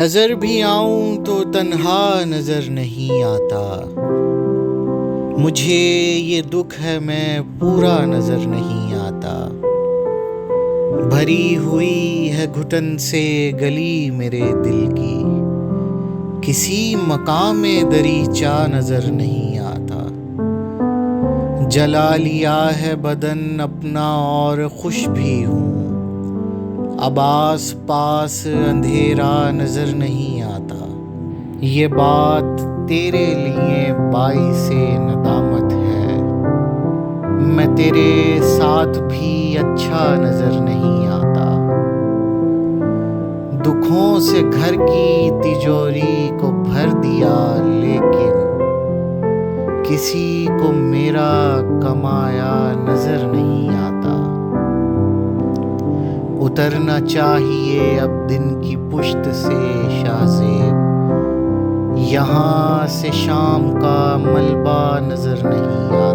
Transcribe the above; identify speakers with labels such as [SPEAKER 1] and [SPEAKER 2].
[SPEAKER 1] نظر بھی آؤں تو تنہا نظر نہیں آتا، مجھے یہ دکھ ہے میں پورا نظر نہیں آتا۔ بھری ہوئی ہے گھٹن سے گلی میرے دل کی، کسی مقام دریچہ نظر نہیں آتا۔ جلا لیا ہے بدن اپنا اور خوش بھی ہوں، اب آس پاس اندھیرا نظر نہیں آتا۔ یہ بات تیرے لیے باعث ندامت ہے، میں تیرے ساتھ بھی اچھا نظر نہیں آتا۔ دکھوں سے گھر کی تجوری کو بھر دیا، لیکن کسی کو میرا کمایا نظر نہیں آتا۔ اترنا چاہیے اب دن کی پشت سے شاہزیب، یہاں سے شام کا ملبہ نظر نہیں آتا۔